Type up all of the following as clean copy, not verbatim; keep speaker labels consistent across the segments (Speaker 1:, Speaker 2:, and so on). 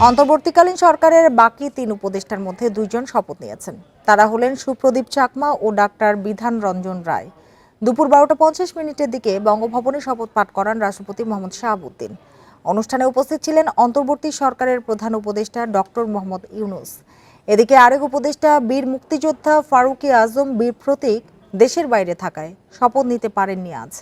Speaker 1: অন্তর্বর্তীকালীন সরকারের বাকি ৩ উপদেষ্টার মধ্যে ২ জন শপথ নিয়েছেন। তারা হলেন সুপ্রদীপ চাকমা ও ডাক্তার বিধান রঞ্জন রায়। দুপুর ১২টা ৫০ মিনিটের দিকে বঙ্গভবনে শপথ পাঠ করান রাষ্ট্রপতি মোহাম্মদ শাহাবুদ্দিন। অনুষ্ঠানে উপস্থিত ছিলেন অন্তর্বর্তী সরকারের প্রধান উপদেষ্টা ডক্টর মোহাম্মদ ইউনূস। এদিকে আরেক উপদেষ্টা বীর মুক্তিযোদ্ধা ফারুকী আজম বীর প্রতীক দেশের বাইরে থাকায় শপথ নিতে পারেননি আজ।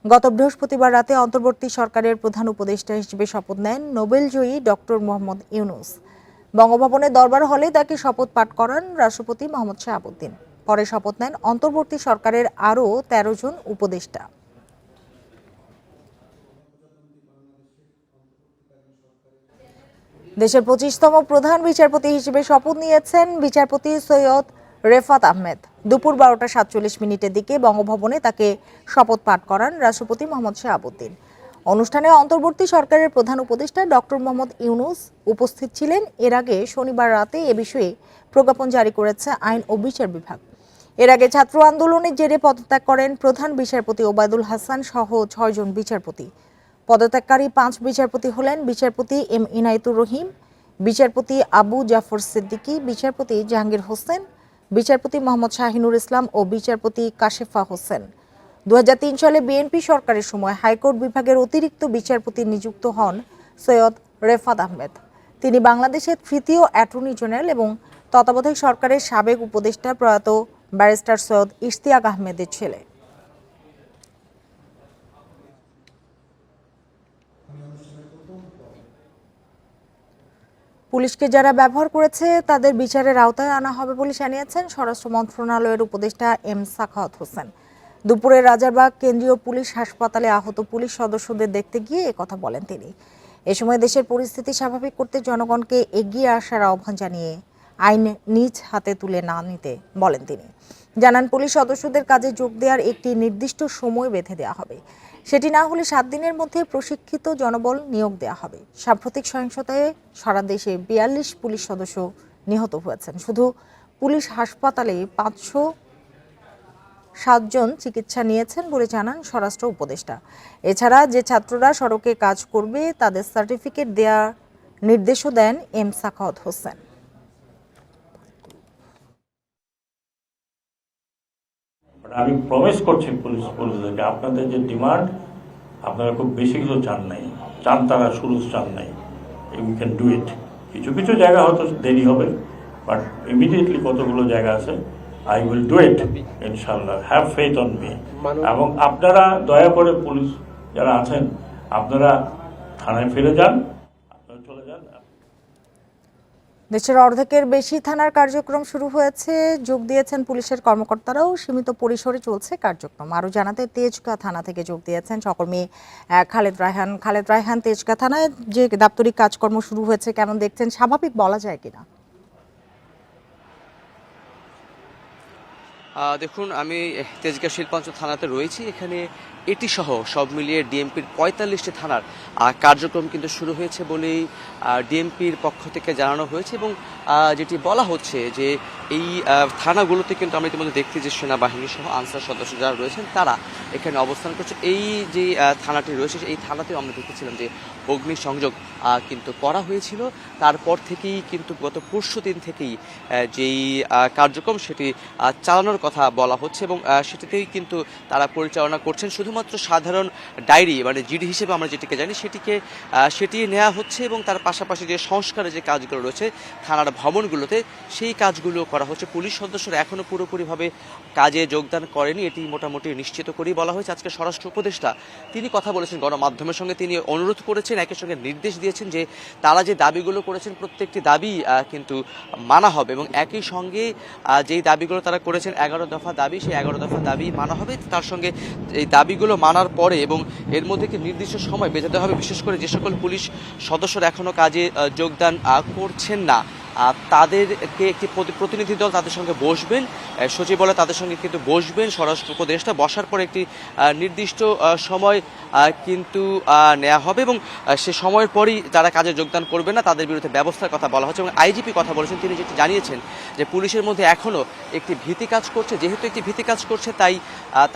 Speaker 1: গত বৃহস্পতিবার রাতে অন্তর্বর্তী সরকারের প্রধান উপদেষ্টা হিসেবে শপথ নেন নোবেলজয়ী ডক্টর মোহাম্মদ ইউনূস। বঙ্গভবনের দরবার হলে তাকে শপথ পাঠ করান রাষ্ট্রপতি মোহাম্মদ শাহাবুদ্দিন। পরে শপথ নেন অন্তর্বর্তী সরকারের আরও ১৩ জন উপদেষ্টা। দেশের ২৫তম প্রধান বিচারপতি হিসেবে শপথ নিয়েছেন বিচারপতি সৈয়দ রেফাত আহমেদ। দুপুর ১২টা ৪৭ মিনিটের দিকে বঙ্গভবনে তাকে শপথ পাঠ করান রাষ্ট্রপতি মোহাম্মদ শাহাবুদ্দিন। অনুষ্ঠানে অন্তর্বর্তী সরকারের প্রধান উপদেষ্টা ডক্টর মোহাম্মদ ইউনূস উপস্থিত ছিলেন। এর আগে শনিবার রাতে এ বিষয়ে প্রজ্ঞাপন জারি করেছে আইন ও বিচার বিভাগ। এর আগে ছাত্র আন্দোলনের জেরে পদত্যাগ করেন প্রধান বিচারপতি ওবায়দুল হাসান সহ ৬ জন বিচারপতি। পদত্যাগকারী ৫ বিচারপতি হলেন বিচারপতি এম ইনায়েতুর রহিম, বিচারপতি আবু জাফর সিদ্দিকী, বিচারপতি জাহাঙ্গীর হোসেন, বিচারপতি মোহাম্মদ শাহিনুর ইসলাম ও বিচারপতি কাশেফা হোসেন। ২০০৩ সালে বিএনপি সরকারের সময় হাইকোর্ট বিভাগের অতিরিক্ত বিচারপতি নিযুক্ত হন সৈয়দ রেফাত আহমেদ। তিনি বাংলাদেশের তৃতীয় অ্যাটর্নি জেনারেল এবং তত্ত্বাবধায়ক সরকারের সাবেক উপদেষ্টা প্রয়াত ব্যারিস্টার সৈয়দ ইশতিয়াক আহমেদের ছেলে। পুলিশকে যারা ব্যবহার করেছে তাদের বিচারের আওতায় আনা হবে বলে জানিয়েছেন স্বরাষ্ট্র মন্ত্রণালয়ের উপদেষ্টা এম সাখাওয়াত হোসেন। দুপুরে রাজারবাগ কেন্দ্রীয় পুলিশ হাসপাতালে আহত পুলিশ সদস্যদের দেখতে গিয়ে একথা বলেন তিনি। এ সময় দেশের পরিস্থিতি স্বাভাবিক করতে জনগণকে এগিয়ে আসার আহ্বান জানিয়ে আইন নিজ হাতে তুলে না নিতে বলেন তিনি। জানান পুলিশ সদস্যদের কাজে যোগ দেওয়ার একটি নির্দিষ্ট সময় বেঁধে দেওয়া হবে। সেটি না হলে ৭ দিনের মধ্যে প্রশিক্ষিত জনবল নিয়োগ দেওয়া হবে। সাম্প্রতিক সহিংসতায় সারা দেশে ৪২ পুলিশ সদস্য নিহত হয়েছেন। শুধু পুলিশ হাসপাতালে ৫০৭ জন চিকিৎসা নিয়েছেন বলে জানান স্বরাষ্ট্র উপদেষ্টা। এছাড়া যে ছাত্ররা সড়কে কাজ করবে তাদের সার্টিফিকেট দেওয়ার নির্দেশও দেন এম সাখাওয়াত হোসেন।
Speaker 2: আমি প্রমিস করছি পুলিশদেরকে, আপনাদের যে ডিমান্ড, আপনারা খুব বেশি কিছু চান নাই, চান তারা শুরু চান নাই, উই ক্যান ডু ইট। কিছু কিছু জায়গা হয়তো দেরি হবে, বাট ইমিডিয়েটলি কতগুলো জায়গা আছে, আই উইল ডু ইট ইনশাল্লাহ, হ্যাভ ফেথ অন মি। এবং আপনারা দয়া করে পুলিশ যারা আছেন, আপনারা থানায় ফিরে যান, আপনারা চলে যান।
Speaker 1: দেশের অর্ধেকের বেশি থানার কার্যক্রম শুরু হয়েছে। যোগ দিয়েছেন পুলিশের কর্মকর্তারাও। সীমিত পরিসরে চলছে কার্যক্রম। আরও জানাতে তেজগাঁ থানা থেকে যোগ দিয়েছেন সহকর্মী খালেদ রায়হান। খালেদ রায়হান, তেজগাঁ থানায় যে দাপ্তরিক কাজকর্ম শুরু হয়েছে কেমন দেখছেন, স্বাভাবিক বলা যায় কিনা?
Speaker 3: দেখুন, আমি তেজগাঁ শিল্পাঞ্চল থানাতে রয়েছি। এখানে এটি সহ সব মিলিয়ে ডিএমপির ৪৫টি থানার কার্যক্রম কিন্তু শুরু হয়েছে বলেই ডিএমপির পক্ষ থেকে জানানো হয়েছে। এবং যেটি বলা হচ্ছে যে এই থানাগুলোতে কিন্তু আমরা ইতিমধ্যে দেখছি যে সেনাবাহিনী সহ আনসার সদস্য যারা রয়েছেন তারা এখানে অবস্থান করছে। এই যে থানাটি রয়েছে এই থানাতেও আমরা দেখেছিলাম যে অগ্নিসংযোগ কিন্তু করা হয়েছিল। তারপর থেকেই কিন্তু গত পরশু দিন থেকেই যেই কার্যক্রম সেটি চালানোর কথা বলা হচ্ছে এবং সেটিতেই কিন্তু তারা পরিচালনা করছেন। শুধুমাত্র সাধারণ ডায়েরি মানে জিডি হিসেবে আমরা যেটিকে জানি সেটি নেওয়া হচ্ছে এবং তার পাশাপাশি যে সংস্কারের যে কাজগুলো রয়েছে থানার ভবনগুলোতে সেই কাজগুলো করা হচ্ছে। পুলিশ সদস্যরা এখনও পুরোপুরিভাবে কাজে যোগদান করেনি, এটি মোটামুটি নিশ্চিত করেই বলা হয়েছে। আজকে স্বরাষ্ট্র উপদেষ্টা তিনি কথা বলেছেন গণমাধ্যমের সঙ্গে, তিনি অনুরোধ করেছেন, একই সঙ্গে নির্দেশ দিয়েছেন যে তারা যে দাবিগুলো করেছেন প্রত্যেকটি দাবি কিন্তু মানা হবে এবং একই সঙ্গে যেই দাবিগুলো তারা করেছেন 11 দফা দাবি, সেই 11 দফা দাবি মানা হবে। তার সঙ্গে এই দাবিগুলো মানার পরে এবং এর মধ্যে কি নির্দিষ্ট সময় বেঁধে দেওয়া হবে, বিশেষ করে যে সকল পুলিশ সদস্যরা এখনও কাজে যোগদান করছেন না তাদেরকে একটি প্রতিনিধি দল তাদের সঙ্গে বসবেন, সচিবালয় তাদের সঙ্গে কিন্তু বসবেন, স্বরাষ্ট্র উপদেষ্টা বসার পর একটি নির্দিষ্ট সময় কিন্তু নেওয়া হবে এবং সে সময়ের পরই যারা কাজে যোগদান করবে না তাদের বিরুদ্ধে ব্যবস্থার কথা বলা হচ্ছে। এবং আইজিপি কথা বলেছেন, তিনি যেটি জানিয়েছেন যে পুলিশের মধ্যে এখনও একটি ভীতি কাজ করছে, যেহেতু একটি ভীতি কাজ করছে তাই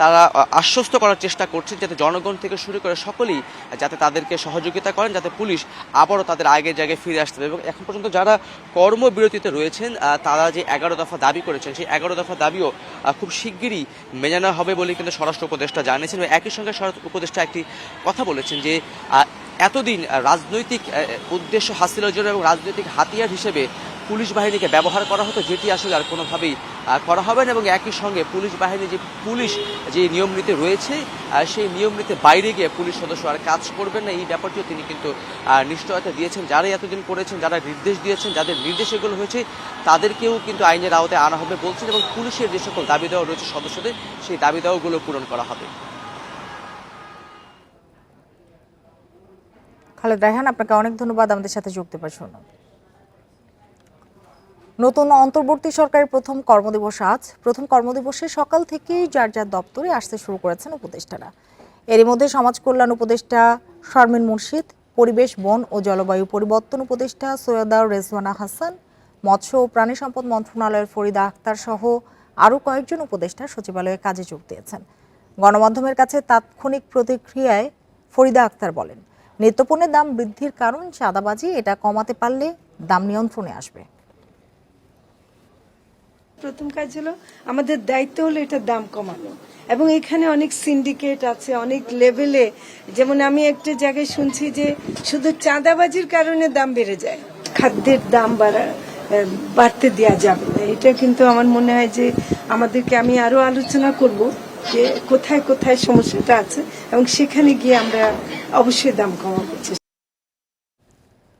Speaker 3: তারা আশ্বস্ত করার চেষ্টা করছেন যাতে জনগণ থেকে শুরু করে সকলেই যাতে তাদেরকে সহযোগিতা করেন, যাতে পুলিশ আবারও তাদের আগের জায়গায় ফিরে আসতে পারে। এবং এখন পর্যন্ত যারা কর্মবিরতিতে রয়েছেন তারা যে 11 দফা দাবি করেছেন সেই 11 দফা দাবিও খুব শিগগিরই মেনে নেওয়া হবে বলে কিন্তু স্বরাষ্ট্র উপদেষ্টা জানিয়েছেন। এবং একই সঙ্গে স্বরাষ্ট্র উপদেষ্টা একটি কথা বলেছেন যে এতদিন রাজনৈতিক উদ্দেশ্য হাসিলের জন্য এবং রাজনৈতিক হাতিয়ার হিসেবে পুলিশ বাহিনীকে ব্যবহার করা হতো, যেটি আসলে আর কোনোভাবেই করা হবে না। এবং একই সঙ্গে পুলিশ বাহিনী যে নিয়ম নীতি রয়েছে সেই নিয়ম নীতির বাইরে গিয়ে পুলিশ সদস্য আর কাজ করবেন না, এই ব্যাপারটিও তিনি কিন্তু নিশ্চয়তা দিয়েছেন। যারাই এতদিন করেছেন, যারা নির্দেশ দিয়েছেন, যাদের নির্দেশ এগুলো হয়েছে তাদেরকেও কিন্তু আইনের আওতায় আনা হবে বলছেন। এবং পুলিশের যে সকল দাবি দেওয়া রয়েছে সদস্যদের, সেই দাবি দেওয়াগুলো পূরণ করা হবে।
Speaker 1: খালেদ রায়হান, আপনাকে অনেক ধন্যবাদ আমাদের সাথে যুক্ত হওয়ার জন্য। নতুন অন্তর্বর্তী সরকারের প্রথম কর্মদিবস আজ। প্রথম কর্মদিবসে সকাল থেকেই যার যার দপ্তরে আসতে শুরু করেছেন উপদেষ্টারা। এরই মধ্যে সমাজ কল্যাণ উপদেষ্টা শারমিন মুর্শিদ, পরিবেশ, বন ও জলবায়ু পরিবর্তন উপদেষ্টা সৈয়দা রেজওয়ানা হাসান, মৎস্য ও প্রাণী সম্পদ মন্ত্রণালয়ের ফরিদা আক্তার সহ আরও কয়েকজন উপদেষ্টা সচিবালয়ে কাজে যোগ দিয়েছেন। গণমাধ্যমের কাছে তাৎক্ষণিক প্রতিক্রিয়ায় ফরিদা আক্তার বলেন, নিত্যপণ্যের দাম বৃদ্ধির কারণ চাঁদাবাজি, এটা কমাতে পারলে দাম নিয়ন্ত্রণে আসবে।
Speaker 4: প্রথম কাজ হলো আমাদের দায়িত্ব হলো এটার দাম কমানো, এবং এখানে অনেক সিন্ডিকেট আছে অনেক লেভেলে। যেমন আমি একটা জায়গায় শুনছি যে শুধু চাঁদাবাজির কারণে দাম বেড়ে যায়, খাদ্যের দাম বাড়তে দেওয়া যাবে না। এটা কিন্তু আমার মনে হয় যে আমাদেরকে, আমি আরো আলোচনা করব যে কোথায় কোথায় সমস্যাটা আছে এবং সেখানে গিয়ে আমরা অবশ্যই দাম কমাবো।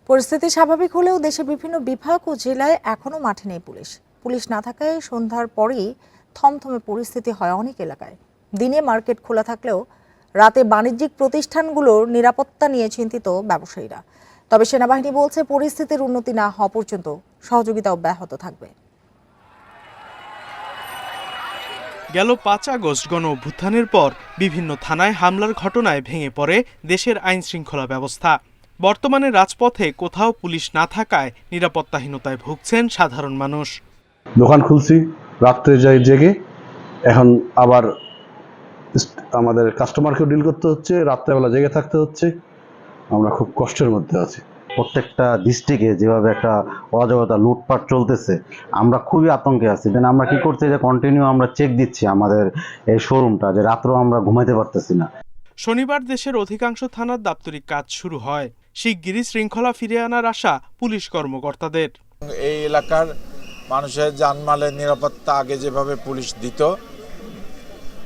Speaker 1: পরিস্থিতি স্বাভাবিক হলেও দেশের বিভিন্ন বিভাগ ও জেলায় এখনো মাঠে নেই পুলিশ না থাকায় সন্ধ্যার পরেই থমথমে পরিস্থিতি হয় অনেক এলাকায়। দিনে মার্কেট খোলা থাকলেও রাতে বাণিজ্যিক প্রতিষ্ঠানগুলোর নিরাপত্তা নিয়ে চিন্তিত ব্যবসায়ীরা। তবে সেনাবাহিনী বলছে পরিস্থিতির উন্নতি না হওয়া পর্যন্ত সহযোগিতা অব্যাহত থাকবে।
Speaker 5: গেল 5 আগস্ট গণ অভ্যুত্থানের পর বিভিন্ন থানায় হামলার ঘটনায় ভেঙে পড়ে দেশের আইন শৃঙ্খলা ব্যবস্থা। বর্তমানে রাজপথে কোথাও পুলিশ না থাকায় নিরাপত্তাহীনতায় ভুগছেন সাধারণ মানুষ।
Speaker 6: দোকান খুলছি, রাত্রে যাই জেগে, এখন আবার আমাদের কাস্টমারকেও ডিল করতে হচ্ছে, রাত্রেবেলা জেগে থাকতে হচ্ছে। আমরা খুব কষ্টের মধ্যে আছি।
Speaker 7: প্রত্যেকটা ডিস্ট্রিক্টে যেভাবে একটা অরাজকতা লুটপাট চলতেছে, আমরা খুবই আতঙ্কে আছি। দেন আমরা কি করছি যে কন্টিনিউ আমরা চেক দিচ্ছি আমাদের এই শোরুমটা, যে রাত্রেও আমরা ঘুমাইতে পারতেছি না।
Speaker 5: শনিবার দেশের অধিকাংশ থানার দাপ্তরিক কাজ শুরু হয়। শিগগিরই শৃঙ্খলা ফিরিয়ে আনার আশা পুলিশ কর্মকর্তাদের।
Speaker 8: এই এলাকার মানুষের জানমালের নিরাপত্তা আগে যেভাবে পুলিশ দিত,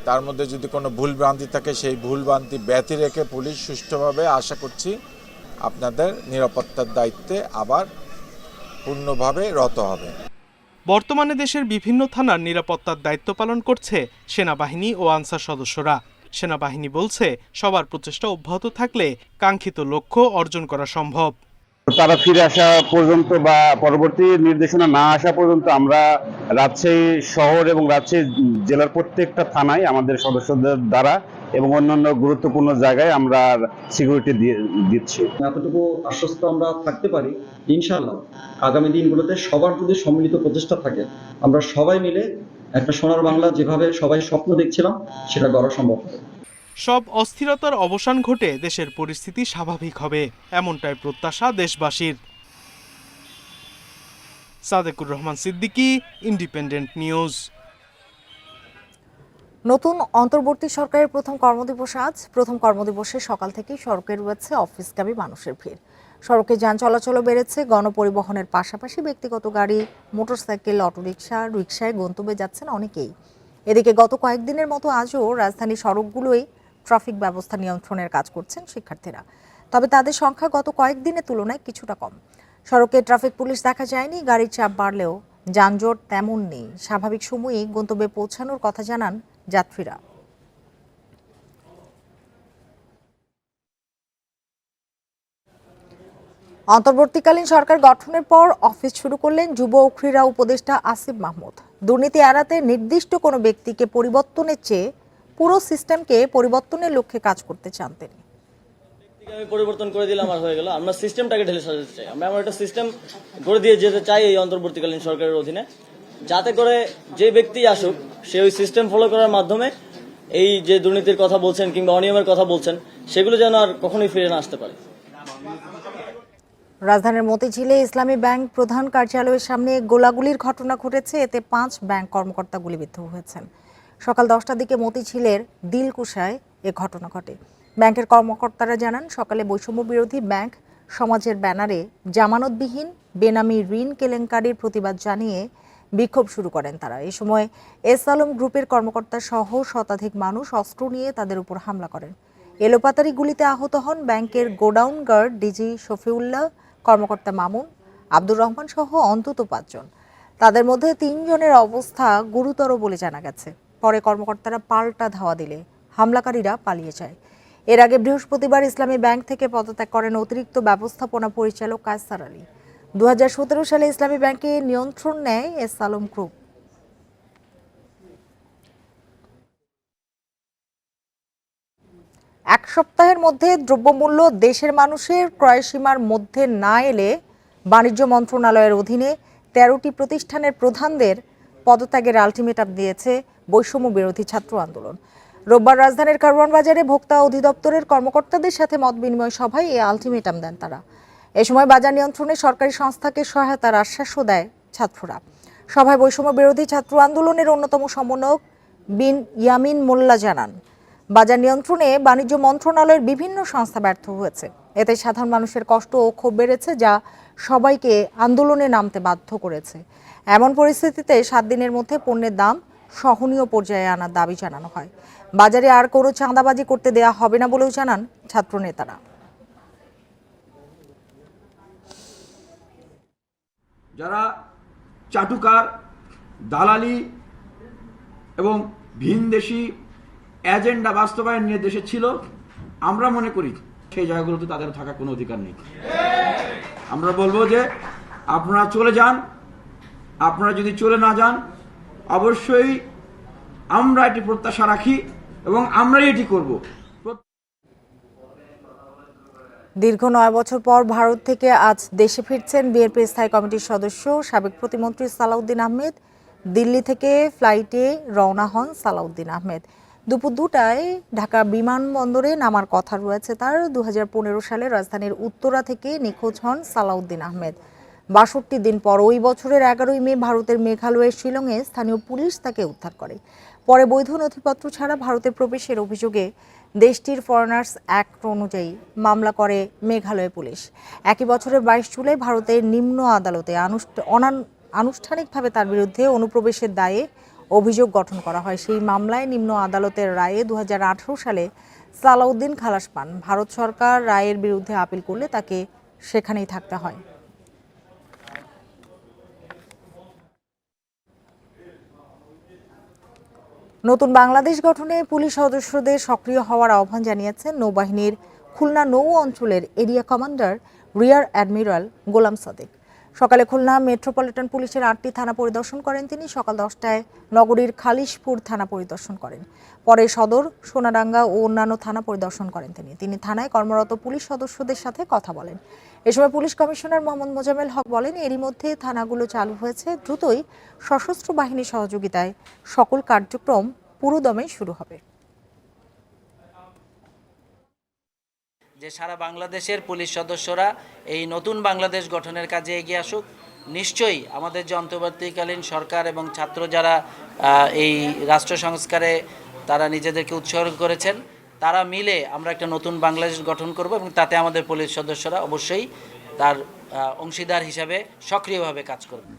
Speaker 8: তার মধ্যে যদি কোনো ভুলভ্রান্তি থাকে সেই ভুলভ্রান্তি ব্যতি রেখে পুলিশ সুষ্ঠুভাবে, আশা করছি, আপনাদের নিরাপত্তার দায়িত্বে আবার পূর্ণভাবে রত হবে।
Speaker 5: বর্তমানে দেশের বিভিন্ন থানার নিরাপত্তার দায়িত্ব পালন করছে সেনাবাহিনী ও আনসার সদস্যরা। সেনাবাহিনী বলছে সবার প্রচেষ্টা অব্যাহত থাকলে কাঙ্ক্ষিত লক্ষ্য অর্জন করা সম্ভব।
Speaker 7: তারা ফিরে আসা পর্যন্ত বা পরবর্তী নির্দেশনা না আসা পর্যন্ত আমরা রাজশাহী শহর এবং রাজশাহী জেলার প্রত্যেকটা থানায় আমাদের সদস্যদের দ্বারা এবং অন্যান্য গুরুত্বপূর্ণ জায়গায় আমরা সিকিউরিটি দিচ্ছি।
Speaker 9: এতটুকু আশ্বস্ত আমরা থাকতে পারি, ইনশাআল্লাহ আগামী দিনগুলোতে সবার যদি সম্মিলিত প্রচেষ্টা থাকে, আমরা সবাই মিলে একটা সোনার বাংলা যেভাবে সবাই স্বপ্ন দেখছিলাম সেটা গড়া সম্ভব হবে।
Speaker 5: সব অস্থিরতার অবসান ঘটে দেশের পরিস্থিতি স্বাভাবিক হবে, এমনটাই প্রত্যাশা দেশবাসীর। Sadequr Rahman Siddiqui, independent news.
Speaker 1: নতুন অন্তর্বর্তী সরকারের প্রথম কর্মদিবস আজ। প্রথম কর্মদিবসে সকাল থেকেই সড়কে রয়েছে অফিসগামী মানুষের ভিড়। সড়কে যান চলাচলও বেড়েছে। গণপরিবহনের পাশাপাশি ব্যক্তিগত গাড়ি, মোটরসাইকেল, অটোরিকশা, রিকশায় গন্তব্যে যাচ্ছেন অনেকেই। এদিকে গত কয়েকদিনের মতো আজও রাজধানীর সড়কগুলোই ট্রাফিক ব্যবস্থা নিয়ন্ত্রণের কাজ করছেন শিক্ষার্থীরা। তবে তাদের সংখ্যা গত কয়েকদিনের তুলনায় কিছুটা কম। সড়কে ট্রাফিক পুলিশ দেখা যায়নি। গাড়ির চাপ বাড়লেও যানজট তেমন নেই। স্বাভাবিক সময়েই গন্তব্যে পৌঁছানোর কথা জানান যাত্রীরা। অন্তর্বর্তীকালীন সরকার গঠনের পর অফিস শুরু করলেন যুব ও ক্রীড়া উপদেষ্টা আসিফ মাহমুদ। দুর্নীতি এড়াতে নির্দিষ্ট কোনো ব্যক্তিকে পরিবর্তনের চেয়ে পুরো সিস্টেমকে পরিবর্তনের লক্ষ্যে কাজ করতে চান তিনি।
Speaker 10: আমি পরিবর্তন করে দিলাম আর হয়ে গেল, আমরা সিস্টেমটাকে ঢেলে সাজাতে চাই। আমরা এমন একটা সিস্টেম করে দিয়ে যেতে চাই এই অন্তর্বর্তীকালীন সরকারের অধীনে, যাতে করে যে ব্যক্তি আসুক সে ওই সিস্টেম ফলো করার মাধ্যমে এই যে দুর্নীতির কথা বলছেন কিংবা অনিয়মের কথা বলছেন সেগুলো যেন আর কখনোই ফিরে না আসতে পারে।
Speaker 1: রাজধানীর মতিঝিলে ইসলামী ব্যাংক প্রধান কার্যালয়ের সামনে গোলাগুলির ঘটনা ঘটেছে। এতে 5 ব্যাংক কর্মকর্তা গুলিবিদ্ধ হয়েছেন। সকাল 10টার দিকে মতিঝিলের দিলকুশায় এ ঘটনা ঘটে। ব্যাংকের কর্মকর্তারা জানান, সকালে বৈষম্য বিরোধী ব্যাংক সমাজের ব্যানারে জামানতবিহীন বেনামি ঋণ কেলেঙ্কারির প্রতিবাদ জানিয়ে বিক্ষোভ শুরু করেন তারা। এই সময় এস আলম গ্রুপের কর্মকর্তা সহ শতাধিক মানুষ অস্ত্র নিয়ে তাদের উপর হামলা করেন। এলোপাতারি গুলিতে আহত হন ব্যাংকের গোডাউন গার্ড ডিজি শফিউল্লাহ, কর্মকর্তা মামুন, আব্দুর রহমান সহ অন্তত 5 জন। তাদের মধ্যে 3 জনের অবস্থা গুরুতর বলে জানা গেছে। পরে কর্মকর্তারা পাল্টা ধাওয়া দিলে হামলাকারীরা পালিয়ে যায়। এর আগে বৃহস্পতিবার ইসলামী ব্যাংক থেকে পদত্যাগ করেন অতিরিক্ত ব্যবস্থাপনা পরিচালক কায়সার আলী। 2017 সালে ইসলামী ব্যাংকে নিয়ন্ত্রণ নেয় এস আলম গ্রুপ। এক সপ্তাহের মধ্যে দ্রব্যমূল্য দেশের মানুষের ক্রয়সীমার মধ্যে না এলে বাণিজ্য মন্ত্রণালয়ের অধীনে 13টি প্রতিষ্ঠানের প্রধানদের পদত্যাগের আলটিমেটাম দিয়েছে বৈষম্য বিরোধী ছাত্র আন্দোলন। রোববার রাজধানীর কারওয়ান বাজারে ভোক্তা অধিদপ্তরের কর্মকর্তাদের সাথে মত বিনিময় সভায় এই আলটিমেটাম দেন তারা। এ সময় বাজার নিয়ন্ত্রণে সরকারি সংস্থাকে সহায়তার আশ্বাসও দেয় ছাত্ররা। সভায় বৈষম্য বিরোধী ছাত্র আন্দোলনের অন্যতম সমন্বয়ক বিন ইয়ামিন মোল্লা জানান, বাজার নিয়ন্ত্রণে বাণিজ্য মন্ত্রণালয়ের বিভিন্ন সংস্থা ব্যর্থ হয়েছে। এতে সাধারণ মানুষের কষ্ট ও ক্ষোভ বেড়েছে, যা সবাইকে আন্দোলনে নামতে বাধ্য করেছে। এমন পরিস্থিতিতে 7 দিনের মধ্যে পণ্যের দাম সহনীয় পর্যায়ে আনার দাবি জানানো হয়। বাজারে আর কোনো চাঁদাবাজি করতে দেয়া হবে না বলেও জানান ছাত্র নেতারা।
Speaker 11: যারা চাটুকার, দালালি এবং ভিনদেশি এজেন্ডা বাস্তবায়ন নিয়ে দেশে ছিল, আমরা মনে করি সেই জায়গাগুলোতে তাদের থাকার কোনো অধিকার নেই। আমরা বলবো যে আপনারা চলে যান। আপনারা যদি চলে না যান, অবশ্যই আমরা এটি প্রত্যাশা রাখি এবং আমরাই এটি করব।
Speaker 1: দীর্ঘ 9 বছর পর ভারত থেকে আজ দেশে ফিরছেন বিএনপি স্থায়ী কমিটির সদস্য সাবেক প্রতিমন্ত্রী সালাউদ্দিন আহমেদ। দিল্লি থেকে ফ্লাইটে রওনা হন সালাউদ্দিন আহমেদ। দুপুর 2টায় ঢাকা বিমানবন্দরে নামার কথা রয়েছে তার। 2015 সালে রাজধানীর উত্তরা থেকে নিখোঁজ হন সালাউদ্দিন আহমেদ। 62 দিন পর ওই বছরের 11ই মে ভারতের মেঘালয়ের শিলংয়ে স্থানীয় পুলিশ তাকে উদ্ধার করে। পরে বৈধ নথিপত্র ছাড়া ভারতে প্রবেশের অভিযোগে দেশটির ফরেনার্স অ্যাক্ট অনুযায়ী মামলা করে মেঘালয় পুলিশ। একই বছরের 22 জুলাই ভারতের নিম্ন আদালতে আনুষ্ঠানিকভাবে তার বিরুদ্ধে অনুপ্রবেশের দায়ে অভিযোগ গঠন করা হয়। সেই মামলায় নিম্ন আদালতের রায়ে 2018 সালে সালাউদ্দিন খালাস পান। ভারত সরকার রায়ের বিরুদ্ধে আপিল করলে তাকে সেখানেই থাকতে হয়। নতুন বাংলাদেশ গঠনে পুলিশ সদস্যদের সক্রিয় হওয়ার আহ্বান জানিয়েছেন নৌবাহিনীর খুলনা নৌ অঞ্চলের এরিয়া কমান্ডার রিয়ার অ্যাডমিরাল গোলাম সাদেক। সকালে খুলনা মেট্রোপলিটন পুলিশের 8টি থানা পরিদর্শন করেন তিনি। সকাল 10টায় নগরীর খালিশপুর থানা পরিদর্শন করেন। পরে সদর, সোনাডাঙ্গা ও অন্যান্য থানা পরিদর্শন করেন তিনি থানায় কর্মরত পুলিশ সদস্যদের সাথে কথা বলেন। এ সময় পুলিশ কমিশনার মোহাম্মদ মোজাম্মেল হক বলেন, এরই মধ্যে থানাগুলো চালু হয়েছে, দ্রুতই সশস্ত্র বাহিনীর সহযোগিতায় সকল কার্যক্রম পুরোদমে শুরু হবে।
Speaker 12: যে সারা বাংলাদেশের পুলিশ সদস্যরা এই নতুন বাংলাদেশ গঠনের কাজে এগিয়ে আসুক। নিশ্চয়ই আমাদের যে অন্তর্বর্তীকালীন সরকার এবং ছাত্র যারা এই রাষ্ট্র সংস্কারে তারা নিজেদেরকে উৎসর্গ করেছেন, তারা মিলে আমরা একটা নতুন বাংলাদেশ গঠন করব এবং তাতে আমাদের পুলিশ সদস্যরা অবশ্যই তার অংশীদার হিসাবে সক্রিয়ভাবে কাজ করবেন।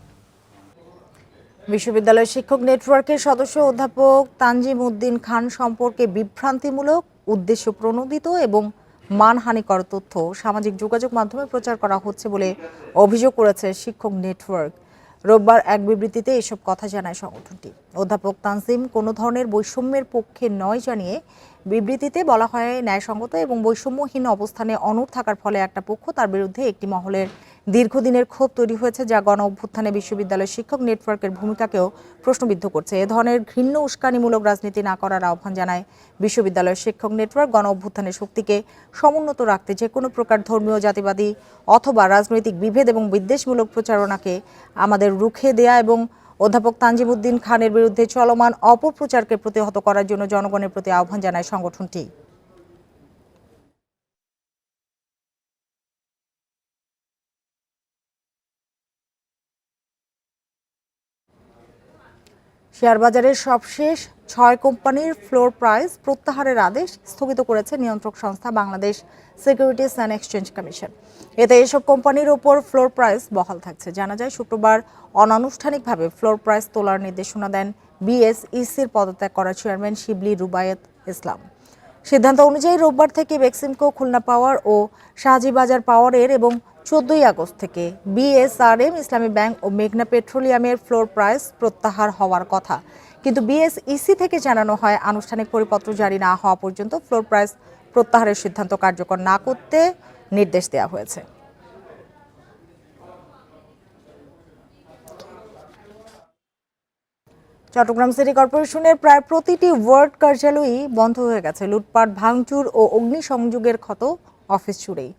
Speaker 1: বিশ্ববিদ্যালয় শিক্ষক নেটওয়ার্কের সদস্য অধ্যাপক তানজিম উদ্দিন খান সম্পর্কে বিভ্রান্তিমূলক, উদ্দেশ্য প্রণোদিত এবং মানহানিকর তথ্য সামাজিক যোগাযোগ মাধ্যমে প্রচার করা হচ্ছে বলে অভিযোগ করেছে শিক্ষক নেটওয়ার্ক। রোববার এক বিবৃতিতে এসব কথা জানায় সংগঠনটি। অধ্যাপক তানজিম কোনো ধরনের বৈষম্যের পক্ষে নয় জানিয়ে বিবৃতিতে বলা হয়, ন্যায়সঙ্গত এবং বৈষম্যহীন অবস্থানে অনড় থাকার ফলে একটা পক্ষ তার বিরুদ্ধে একটি মহলের দীর্ঘদিনের ক্ষোভ তৈরি হয়েছে, যা গণ অভ্যুত্থানে বিশ্ববিদ্যালয় শিক্ষক নেটওয়ার্কের ভূমিকাকেও প্রশ্নবিদ্ধ করছে। এ ধরনের ঘৃণ্য উস্কানিমূলক রাজনীতি না করার আহ্বান জানায় বিশ্ববিদ্যালয় শিক্ষক নেটওয়ার্ক। গণ অভ্যুত্থানের শক্তিকে সমুন্নত রাখতে যে কোনো প্রকার ধর্মীয়, জাতিবাদী অথবা রাজনৈতিক বিভেদ এবং বিদ্বেষমূলক প্রচারণাকে আমাদের রুখে দেয়া এবং অধ্যাপক তানজিমউদ্দিন খানের বিরুদ্ধে চলমান অপপ্রচারকে প্রতিহত করার জন্য জনগণের প্রতি আহ্বান জানায় সংগঠনটি। শেয়ারবাজারের সবশেষ 6 কোম্পানির ফ্লোর প্রাইস প্রত্যাহারের আদেশ স্থগিত করেছে নিয়ন্ত্রক সংস্থা Bangladesh securities and exchange commission. এতে এসব কোম্পানির ওপর ফ্লোর প্রাইস বহাল থাকছে। জানা যায়, শুক্রবার অনানুষ্ঠানিকভাবে ফ্লোর প্রাইস তোলার নির্দেশনা দেন বিএসইসির পদত্যাগ করা চেয়ারম্যান শিবলি রুবায়েত ইসলাম। সিদ্ধান্ত অনুযায়ী রোববার থেকে বেক্সিমকো, খুলনা পাওয়ার ও শাহজিবাজার পাওয়ারের এবং 14 আগস্ট থেকে বিএসআরএম, ইসলামী ব্যাংক ও মেঘনা পেট্রোলিয়ামের ফ্লোর প্রাইস প্রত্যাহার হওয়ার কথা। কিন্তু বিএসইসি থেকে জানানো হয়, আনুষ্ঠানিক পরিপত্র জারি না হওয়া পর্যন্ত ফ্লোর প্রাইস প্রত্যাহারের সিদ্ধান্ত কার্যকর না করতে নির্দেশ দেওয়া হয়েছে। চট্টগ্রাম সিটি কর্পোরেশনের প্রায় প্রতিটি ওয়ার্ড কার্যালয়ই বন্ধ হয়ে গেছে। লুটপাট, ভাঙচুর ও অগ্নিসংযোগের ক্ষত অফিস জুড়েই।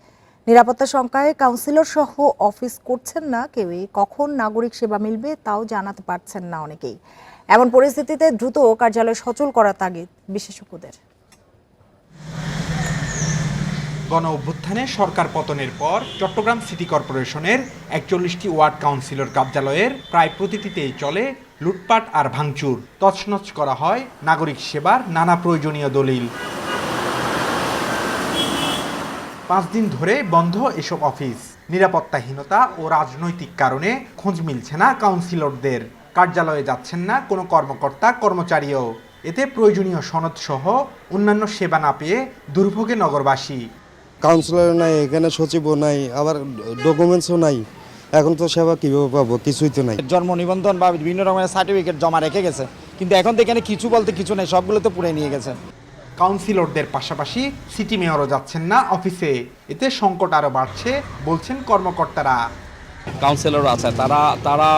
Speaker 1: নিরাপত্তা শঙ্কায় কাউন্সিলর সহ অফিস করছেন না কেউই। কখন নাগরিক সেবা মিলবে তাও জানাতে পারছেন না অনেকেই। এমন পরিস্থিতিতে দ্রুত কার্যালয় সচল করার তাগিদ বিশেষজ্ঞদের।
Speaker 13: গণ অভ্যুত্থানে সরকার পতনের পর চট্টগ্রাম সিটি কর্পোরেশনের 41টি ওয়ার্ড কাউন্সিলর কার্যালয়ের প্রায় প্রতিটিতেই চলে লুটপাট আর ভাঙচুর। তছনছ করা হয় নাগরিক সেবার নানা প্রয়োজনীয় দলিল। 5 দিন ধরে বন্ধ এসব অফিস। নিরাপত্তাহীনতা ও রাজনৈতিক কারণে খোঁজ মিলছে না কাউন্সিলরদের। কার্যালয়ে যাচ্ছেন না কোনো কর্মকর্তা কর্মচারীও। এতে প্রয়োজনীয় সনদ সহ অন্যান্য সেবা না পেয়ে দুর্ভোগে নগরবাসী।
Speaker 14: কাউন্সিলর নাই, এখানে সচিবও নাই, আবার ডকুমেন্টসও নাই। এখন তো সেবা কীভাবে পাবো? কিছুই তো নাই।
Speaker 15: জন্ম নিবন্ধন বা বিভিন্ন রকমের সার্টিফিকেট জমা রেখে গেছে, কিন্তু এখন তো এখানে কিছু বলতে কিছু নেই, সবগুলো তো পুড়ে নিয়ে গেছে।
Speaker 13: কাউন্সিলরদের পাশাপাশি সিটি মেয়রও যাচ্ছেন না অফিসে। এতে সংকট আরও বাড়ছে বলছেন কর্মকর্তারা।
Speaker 16: কাউন্সিলর আছে, তারা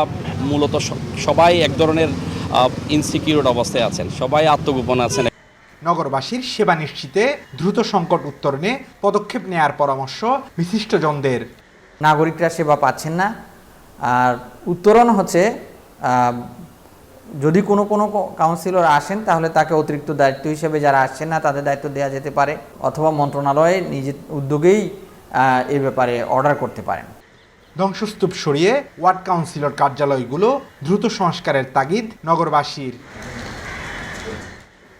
Speaker 16: মূলত সবাই এক ধরনের ইনসিকিউর অবস্থায় আছেন, সবাই আত্মগোপন আছেন।
Speaker 13: নগরবাসীর সেবা নিশ্চিতে দ্রুত সংকট উত্তরণে পদক্ষেপ নেয়ার পরামর্শ বিশিষ্টজনদের।
Speaker 17: নাগরিকরা সেবা পাচ্ছেন না, আর উত্তরণ হচ্ছে যদি কোনো কাউন্সিলর আসেন তাহলে তাকে অতিরিক্ত দায়িত্ব হিসেবে যারা আসছেন না তাদের দায়িত্ব দেওয়া যেতে পারে, অথবা মন্ত্রণালয়ে নিজের উদ্যোগেই এই ব্যাপারে অর্ডার করতে পারেন।
Speaker 13: ধ্বংসস্তূপ সরিয়ে ওয়ার্ড কাউন্সিলর কার্যালয়গুলো দ্রুত সংস্কারের তাগিদ নগরবাসীর।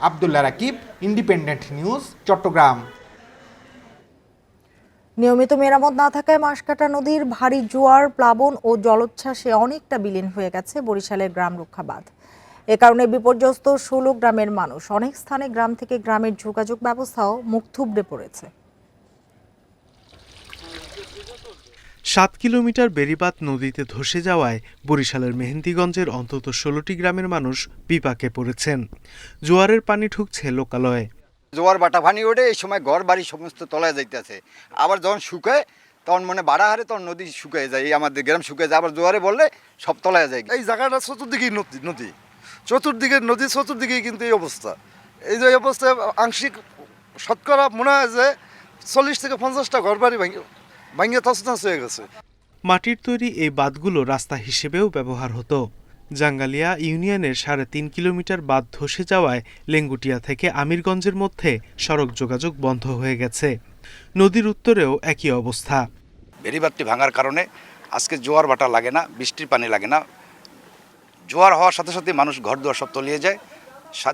Speaker 13: Abdullah Rakib, Independent News, Chittagong.
Speaker 1: নিয়মিত মেরামত না থাকায় মাসকাটা নদীর ভারী জোয়ার, প্লাবন ও জলোচ্ছ্বাসে অনেকটা বিলীন হয়ে গেছে বরিশালের গ্রাম রক্ষা বাঁধ। এ কারণে বিপর্যস্ত 16 গ্রামের মানুষ। অনেক স্থানে গ্রাম থেকে গ্রামের যোগাযোগ ব্যবস্থাও মুখ থুবড়ে পড়েছে।
Speaker 5: 7 কিলোমিটার বেড়িবাঁধ নদীতে ধসে যাওয়ায় বরিশালের মেহেন্দিগঞ্জের অন্তত 16টি গ্রামের মানুষ বিপাকে পড়েছেন। জোয়ারের পানি ঢুকছে লোকালয়ে।
Speaker 18: জোয়ার বাটা পানি ওঠে, এই সময় ঘর বাড়ি সমস্ত তলায় যাইতেছে। আবার যখন শুকায় তখন মনে বাড়া হারে তখন নদী শুকিয়ে যায়, এই আমাদের গ্রাম শুকিয়ে যায়। আবার জোয়ারে বললে সব তলায় যায়।
Speaker 19: এই জায়গাটা চতুর্দিকেই নদী, চতুর্দিকেই কিন্তু এই অবস্থা। এই যে অবস্থায় আংশিক শতকরা মনে হয় যে 40 থেকে 50টা ঘর বাড়ি ভাঙিয়ে তছনছ হয়ে গেছে।
Speaker 5: মাটির তৈরি এই বাঁধগুলো রাস্তা হিসেবেও ব্যবহার হতো। জাঙ্গালিয়া ইউনিয়নের 3.5 কিলোমিটার বাঁধ ধসে যাওয়ায় লেঙ্গুটিয়া থেকে আমিরগঞ্জের মধ্যে সড়ক যোগাযোগ বন্ধ হয়ে গেছে। নদীর উত্তরেও একই অবস্থা।
Speaker 20: বেড়িবাঁধটি ভাঙার কারণে আজকে জোয়ার ভাটা লাগে না, বৃষ্টির পানি লাগে না। জোয়ার হওয়ার সাথে সাথে মানুষ ঘর দুয়ার সব তলিয়ে যায়,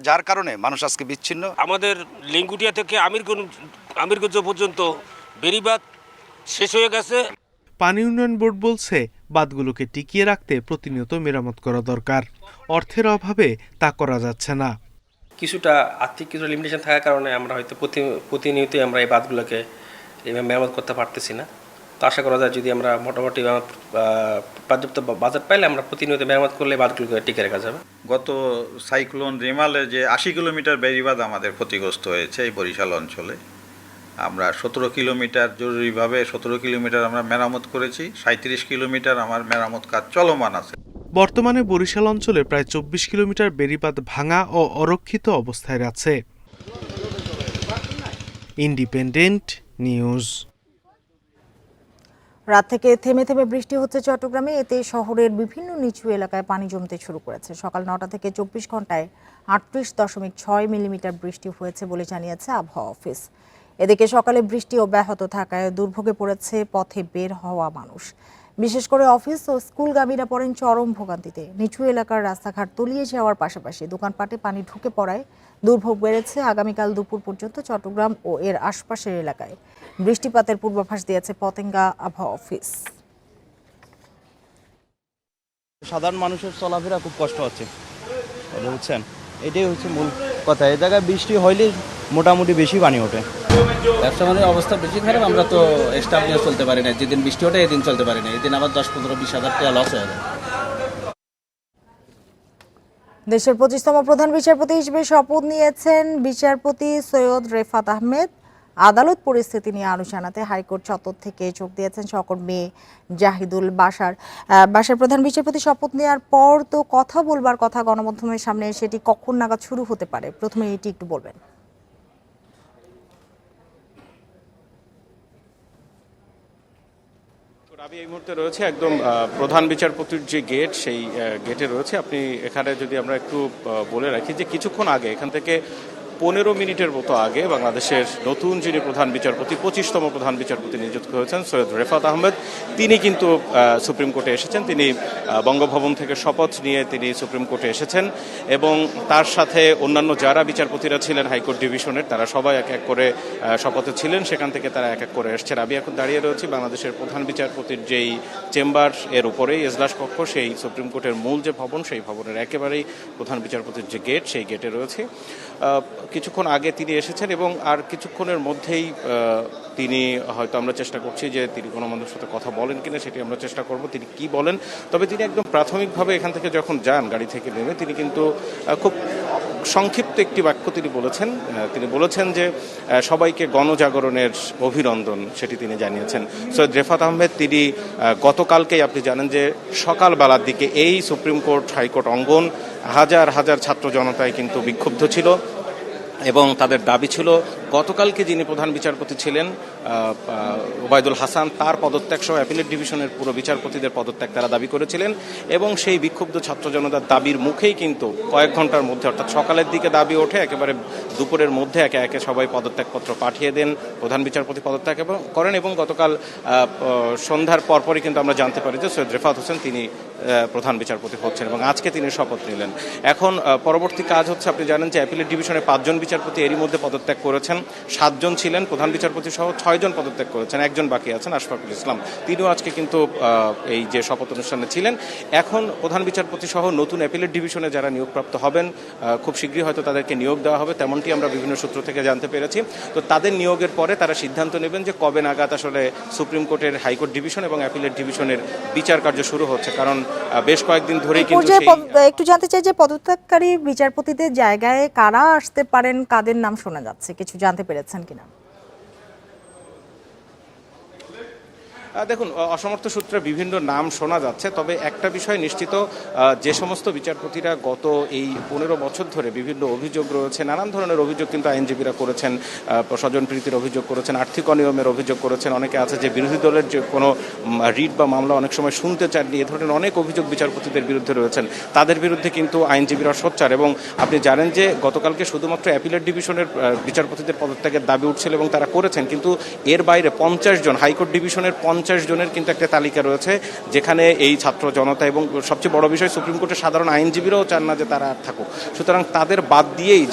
Speaker 20: যার কারণে মানুষ আজকে বিচ্ছিন্ন।
Speaker 21: আমাদের লেঙ্গুটিয়া থেকে আমিরগঞ্জ পর্যন্ত বেড়িবাঁধ শেষ হয়ে গেছে।
Speaker 5: পানি উন্নয়ন বোর্ড বলছে বাঁধগুলোকে টিকিয়ে রাখতে প্রতিনিয়ত মেরামত করা দরকার। অর্থের অভাবে তা করা যাচ্ছে না।
Speaker 22: কিছুটা আর্থিক কিছু লিমিটেশন থাকার কারণে আমরা হয়তো প্রতিনিয়তই আমরা এই বাঁধগুলোকে মেরামত করতে পারতেছি না। তো আশা করা যায় যদি আমরা মোটামুটি পর্যাপ্ত বাজেট পাইলে আমরা প্রতিনিয়ত মেরামত করলে বাঁধগুলোকে টিকে রাখা যাবে।
Speaker 2: গত সাইক্লোন রেমালে যে 80 কিলোমিটার বেড়িবাঁধ আমাদের ক্ষতিগ্রস্ত হয়েছে এই বরিশাল অঞ্চলে, আমরা 17 কিলোমিটার জরুরিভাবে 17 কিলোমিটার আমরা মেরামত করেছি, 37 কিলোমিটার আমার মেরামত কাজ চলমান আছে।
Speaker 5: বর্তমানে বরিশাল অঞ্চলে প্রায় 24 কিলোমিটার বেড়িবাঁধ ভাঙা ও অরক্ষিত অবস্থায় আছে। Independent news.
Speaker 1: রাত থেকে থেমে থেমে বৃষ্টি হচ্ছে চট্টগ্রামে, এতে শহরের বিভিন্ন নিচু এলাকায় পানি জমতে শুরু করেছে। সকাল 9টা থেকে 24 ঘন্টায় 38.6 মিলিমিটার বৃষ্টি হয়েছে বলে জানিয়েছে আবহাওয়া অফিস। এদিকে সকালে বৃষ্টি অব্যাহত থাকায় দুর্ভোগে পড়েছে পথে বের হওয়া মানুষ। বিশেষ করে অফিস ও স্কুলগামীরা পড়েন চরম ভোগান্তিতে। নিচু এলাকার রাস্তাঘাট তলিয়ে যাওয়ার পাশাপাশি দোকানপাটে পানি ঢুকে পড়ায় দুর্ভোগ বেড়েছে। আগামীকাল দুপুর পর্যন্ত চট্টগ্রাম ও এর আশপাশের এলাকায় বৃষ্টিপাতের পূর্বাভাস দিয়েছে পতেঙ্গা আবহাওয়া অফিস।
Speaker 3: সাধারণ মানুষের চলাফেরা খুব কষ্ট হচ্ছে, বুঝছেন, এটাই হচ্ছে মূল কথা। এই জায়গায় বৃষ্টি হইলে মোটামুটি বেশি পানি ওঠে।
Speaker 12: ব্যবসা বাণিজ্যের অবস্থা বেশি খারাপ, আমরা তো স্টাফ নিয়ে চলতে পারি না। যেদিন বৃষ্টি ওঠে এদিন চলতে পারি না, এদিন আবার 10-15-20 হাজার টাকা লস হয়ে যায়।
Speaker 1: দেশের 25তম প্রধান বিচারপতি হিসেবে শপথ নিয়েছেন বিচারপতি সৈয়দ রেফাত আহমেদ। আদালত পরিস্থিতি নিয়ে আলো জানাতে হাইকোর্ট চত্বর থেকে যোগ দিয়েছেন সহকর্মী জাহিদুল বাশার। প্রধান বিচারপতি শপথ নেওয়ার পর তো কথা বলবার কথা গণমাধ্যমের সামনে, সেটি কখন নাগাদ শুরু হতে পারে? প্রথমে এটি একটু বলবেন।
Speaker 23: আমি এই মুহূর্তে রয়েছে একদম প্রধান বিচারপতির যে গেট, সেই গেটে রয়েছে। আপনি এখানে যদি আমরা একটু বলে রাখি যে কিছুক্ষণ আগে, এখান থেকে 15 মিনিটের মতো আগে বাংলাদেশের নতুন যিনি প্রধান বিচারপতি, 25তম প্রধান বিচারপতি নিযুক্ত হয়েছেন সৈয়দ রেফাত আহমেদ, তিনি কিন্তু সুপ্রিম কোর্টে এসেছেন। তিনি বঙ্গভবন থেকে শপথ নিয়ে তিনি সুপ্রিম কোর্টে এসেছেন এবং তার সাথে অন্যান্য যারা বিচারপতিরা ছিলেন হাইকোর্ট ডিভিশনের, তারা সবাই এক এক করে শপথে ছিলেন। সেখান থেকে তারা এক এক করে এসছেন। আমি এখন দাঁড়িয়ে রয়েছি বাংলাদেশের প্রধান বিচারপতির যেই চেম্বার, এর উপরেই এজলাস কক্ষ, সেই সুপ্রিম কোর্টের মূল যে ভবন, সেই ভবনের একেবারেই প্রধান বিচারপতির যে গেট, সেই গেটে রয়েছে। কিছুক্ষণ আগে তিনি এসেছেন এবং আর কিছুক্ষণের মধ্যেই তিনি হয়তো, আমরা চেষ্টা করছি যে তিনি গণমাধ্যমের সাথে কথা বলেন কিনা, সেটি আমরা চেষ্টা করব তিনি কি বলেন। তবে তিনি একদম প্রাথমিকভাবে এখান থেকে যখন যান গাড়ি থেকে নেমে, তিনি কিন্তু খুব সংক্ষিপ্ত একটি বাক্য তিনি বলেছেন। তিনি বলেছেন যে সবাইকে গণজাগরণের অভিনন্দন, সেটি তিনি জানিয়েছেন। সৈয়দ রেফাত আহমেদ তিনি গতকালকেই, আপনি জানেন যে সকালবেলার দিকে এই সুপ্রিম কোর্ট হাইকোর্ট অঙ্গন হাজার হাজার ছাত্র জনতায় কিন্তু বিক্ষুব্ধ ছিল এবং তাদের দাবি ছিল গতকালকে যিনি প্রধান বিচারপতি ছিলেন ওবায়দুল হাসান, তার পদত্যাগ সহ অ্যাপিলেট ডিভিশনের পুরো বিচারপতিদের পদত্যাগ তারা দাবি করেছিলেন। এবং সেই বিক্ষুব্ধ ছাত্র জনতার দাবির মুখেই কিন্তু কয়েক ঘন্টার মধ্যে, অর্থাৎ সকালের দিকে দাবি ওঠে, একেবারে দুপুরের মধ্যে একে একে সবাই পদত্যাগপত্র পাঠিয়ে দেন। প্রধান বিচারপতি পদত্যাগ করেন এবং গতকাল সন্ধ্যার পরপরই কিন্তু আমরা জানতে পারি যে সৈয়দ রেফাত হোসেন তিনি প্রধান বিচারপতি হচ্ছেন এবং আজকে তিনি শপথ নিলেন। এখন পরবর্তী কাজ হচ্ছে, আপনি জানেন যে অ্যাপিলেট ডিভিশনে 5 জন বিচারপতি এরই মধ্যে পদত্যাগ করেছেন। 7 জন ছিলেন, প্রধান বিচারপতি সহ 6 জন পদত্যাগ করেছেন, একজন বাকি আছেন আশফাকুল ইসলাম, তিনিও আজকে কিন্তু এই যে শপথ অনুষ্ঠানে ছিলেন। এখন প্রধান বিচারপতি সহ নতুন অ্যাপিলেট ডিভিশনে যারা নিয়োগপ্রাপ্ত হবেন, খুব শীঘ্রই হয়তো তাদেরকে নিয়োগ দেওয়া হবে, তেমনটি আমরা বিভিন্ন সূত্র থেকে জানতে পেরেছি। তো তাদের নিয়োগের পরে তারা সিদ্ধান্ত নেবেন যে কবে নাগাদ আসলে সুপ্রিম কোর্টের হাইকোর্ট ডিভিশন এবং অ্যাপিলেট ডিভিশনের বিচার কার্য শুরু হচ্ছে, কারণ বেশ কয়েকদিন ধরেই কিন্তু
Speaker 1: একটু জানতে চাই যে পদত্যাগকারী বিচারপতিদের জায়গায় কারা আসতে পারেন, কাদের নাম শোনা যাচ্ছে, কিছু জানতে পেরেছেন কিনা?
Speaker 23: দেখুন, অসমর্থ সূত্রে বিভিন্ন নাম শোনা যাচ্ছে, তবে একটা বিষয় নিশ্চিত, যে সমস্ত বিচারপতিরা গত এই 15 বছর ধরে বিভিন্ন অভিযোগ রয়েছে, নানান ধরনের অভিযোগ কিন্তু আইনজীবীরা করেছেন, স্বজনপ্রীতির অভিযোগ করেছেন, আর্থিক অনিয়মের অভিযোগ করেছেন, অনেকে আছে যে বিরোধী দলের যে কোনো রিট বা মামলা অনেক সময় শুনতে চাননি, এ ধরনের অনেক অভিযোগ বিচারপতিদের বিরুদ্ধে রয়েছেন। তাদের বিরুদ্ধে কিন্তু আইনজীবীরা সোচ্চার এবং আপনি জানেন যে গতকালকে শুধুমাত্র অ্যাপিলেট ডিভিশনের বিচারপতিদের পদত্যাগের দাবি উঠছিল এবং তারা করেছেন, কিন্তু এর বাইরে 50 জন, হাইকোর্ট ডিভিশনের 50 জনের কিন্তু একটা তালিকা রয়েছে যেখানে এই ছাত্র জনতা এবং সবচেয়ে বড় বিষয় সুপ্রিম কোর্টের সাধারণ আইনজীবীরাও চান না যে তারা আর থাকুক। সুতরাং তাদের বাদ দিয়েই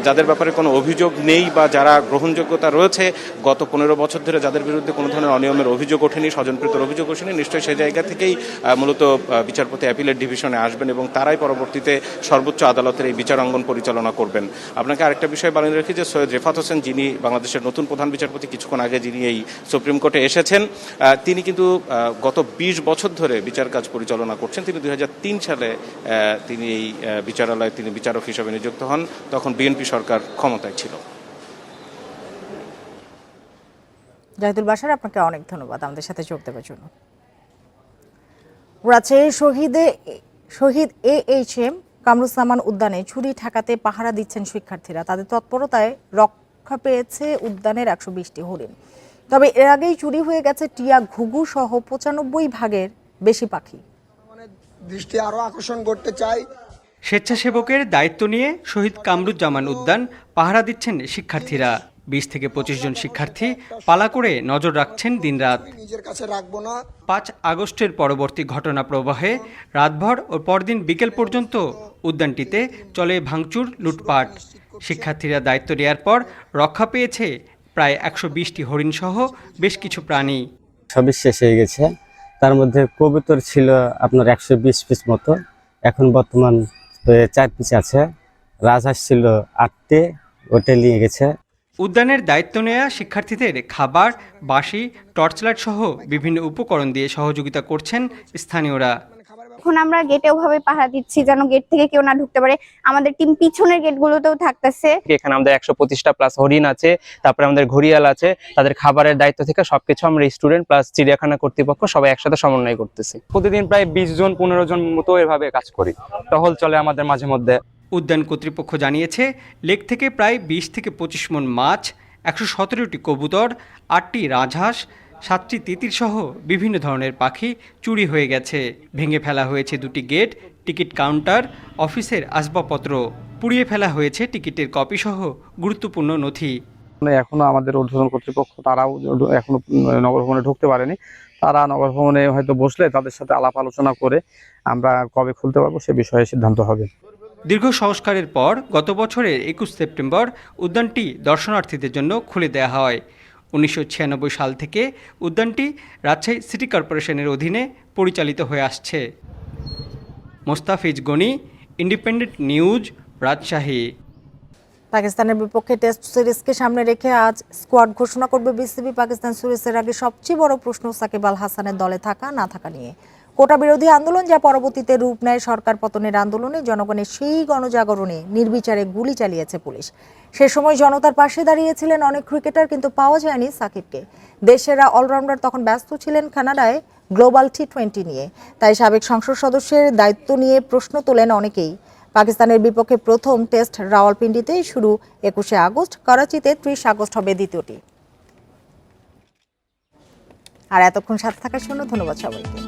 Speaker 23: যাদের ব্যাপারে কোনো অভিযোগ নেই বা যারা গ্রহণযোগ্যতা রয়েছে, গত 15 বছর ধরে যাদের বিরুদ্ধে কোনো ধরনের অনিয়মের অভিযোগ ওঠেনি, স্বজনপ্রীতির অভিযোগ ওঠেনি, নিশ্চয়ই সেই জায়গা থেকেই মূলত বিচারপতি অ্যাপিলেট ডিভিশনে আসবেন এবং তারাই পরবর্তীতে সর্বোচ্চ আদালতের এই বিচারাঙ্গন পরিচালনা করবেন। আপনাকে আরেকটা বিষয় বলে রাখি যে সৈয়দ রেফাত হোসেন, যিনি বাংলাদেশের নতুন প্রধান বিচারপতি, কিছুক্ষণ আগে যিনি এই সুপ্রিম কোর্টে এসেছেন, তিনি কিন্তু গত 20 বছর ধরে বিচার কাজ পরিচালনা করছেন। তিনি 2003 সালে তিনি এই বিচারালয়ে তিনি বিচারক হিসেবে নিযুক্ত হন, তখন বিএনপি সরকার ক্ষমতায় ছিল।
Speaker 1: জাহিদুল বাশার, আপনাকে অনেক ধন্যবাদ আমাদের সাথে যোগ দেওয়ার জন্য। রাজশাহীর শহীদ AHM কামরুজ্জামান উদ্যানে চুরি ঠেকাতে পাহারা দিচ্ছেন শিক্ষার্থীরা। তাদের তৎপরতায় রক্ষা পেয়েছে উদ্যানের 120টি হরিণ। তবে এর আগেই চুরি হয়ে গেছে টিয়া, ঘুঘু সহ 95 ভাগের বেশি পাখি।
Speaker 4: দৃষ্টি আরো আকর্ষণ করতে চাই,
Speaker 6: স্বেচ্ছাসেবকের দায়িত্ব নিয়ে শহীদ কামরুজ্জামান উদ্যান পাহারা দিচ্ছেন শিক্ষার্থীরা। 20 থেকে 25 জন শিক্ষার্থী পালা করে নজর রাখছেন দিনরাত।
Speaker 4: নিজের কাছে রাখবো না।
Speaker 6: 5 আগস্টের পরবর্তী ঘটনা প্রবাহে রাতভর ও পরদিন বিকেল পর্যন্ত উদ্যানটিতে চলে ভাঙচুর, লুটপাট। শিক্ষার্থীরা দায়িত্ব নেওয়ার পর রক্ষা পেয়েছে প্রায় 120টি হরিণ সহ বেশ কিছু প্রাণী।
Speaker 8: সবই শেষ হয়ে গেছে। তার মধ্যে কবুতর ছিল আপনার 120 পিস মতো, এখন বর্তমান 4 পিস আছে। রাজহাঁস ছিল 8টে, ওটা নিয়ে গেছে।
Speaker 6: উদ্যানের দায়িত্ব নেওয়া শিক্ষার্থীদের খাবার, বাঁশি, টর্চ লাইট সহ বিভিন্ন উপকরণ দিয়ে সহযোগিতা করছেন স্থানীয়রা।
Speaker 24: এখন আমরা গেটে ওভাবে পাহারা দিচ্ছি যেন গেট থেকে কেউ না ঢুকতে পারে। আমাদের টিম পিছনের গেটগুলোতেও থাকতেছে।
Speaker 25: এখানে আমাদের 125টা প্লাস হরিণ আছে, তারপরে আমাদের ঘড়িয়াল আছে। তাদের খাবারের দায়িত্ব থেকে সবকিছু আমরা স্টুডেন্ট প্লাস চিড়িয়াখানা কর্তৃপক্ষ সবাই একসাথে সমন্বয় করতেছি। প্রতিদিন প্রায় 20 জন 15 জন মতো এভাবে কাজ করি, টহল চলে আমাদের মাঝে মধ্যে।
Speaker 6: উদ্যান কর্তৃপক্ষ জানিয়েছে লেক থেকে প্রায় 20 থেকে 25 মণ মাছ, 117টি কবুতর, 8টি রাজহাঁস, 7টি তিতির সহ বিভিন্ন ধরনের পাখি চুরি হয়ে গেছে। ভেঙে ফেলা হয়েছে 2টি গেট, টিকিট কাউন্টার, অফিসের আসবাবপত্র। পুড়িয়ে ফেলা হয়েছে টিকিটের কপি সহ গুরুত্বপূর্ণ নথি।
Speaker 25: এখনো আমাদের ঊর্ধ্বতন কর্তৃপক্ষ তারাও এখনো নগর ভবনে ঢুকতে পারেনি। তারা নগর ভবনে হয়তো বসলে তাদের সাথে আলাপ আলোচনা করে আমরা কবে খুলতে পারবো সে বিষয়ে সিদ্ধান্ত হবে।
Speaker 6: দীর্ঘ সংস্কারের পর গত বছরের 21 সেপ্টেম্বর উদ্যানটি দর্শনার্থীদের জন্য খুলে দেওয়া হয়। 1996 সাল থেকে উদ্যানটি রাজশাহী সিটি কর্পোরেশনের অধীনে পরিচালিত হয়ে আসছে। Mostafiz Gani, Independent News, Rajshahi.
Speaker 1: পাকিস্তানের বিপক্ষে টেস্ট সিরিজকে সামনে রেখে আজ স্কোয়াড ঘোষণা করবে বিসিবি। পাকিস্তান সিরিজের আগে সবচেয়ে বড় প্রশ্ন সাকিব আল হাসানের দলে থাকা না থাকা নিয়ে। কোটা বিরোধী আন্দোলন যা পরবর্তীতে রূপ নেয় সরকার পতনের আন্দোলনে, জনগণের সেই গণজাগরণে নির্বিচারে গুলি চালিয়েছে পুলিশ। সে সময় জনতার পাশে দাঁড়িয়েছিলেন অনেক ক্রিকেটার, কিন্তু পাওয়া যায়নি সাকিবকে। দেশেরা অলরাউন্ডার তখন ব্যস্ত ছিলেন কানাডায় গ্লোবাল T20 নিয়ে। তাই সাবেক সংসদ সদস্যের দায়িত্ব নিয়ে প্রশ্ন তোলেন অনেকেই। পাকিস্তানের বিপক্ষে প্রথম টেস্ট রাওয়ালপিন্ডিতে শুরু 21 আগস্ট, করাচিতে 30 আগস্ট হবে দ্বিতীয়টি। আর এতক্ষণ সাথে থাকার জন্য ধন্যবাদ সবাইকে।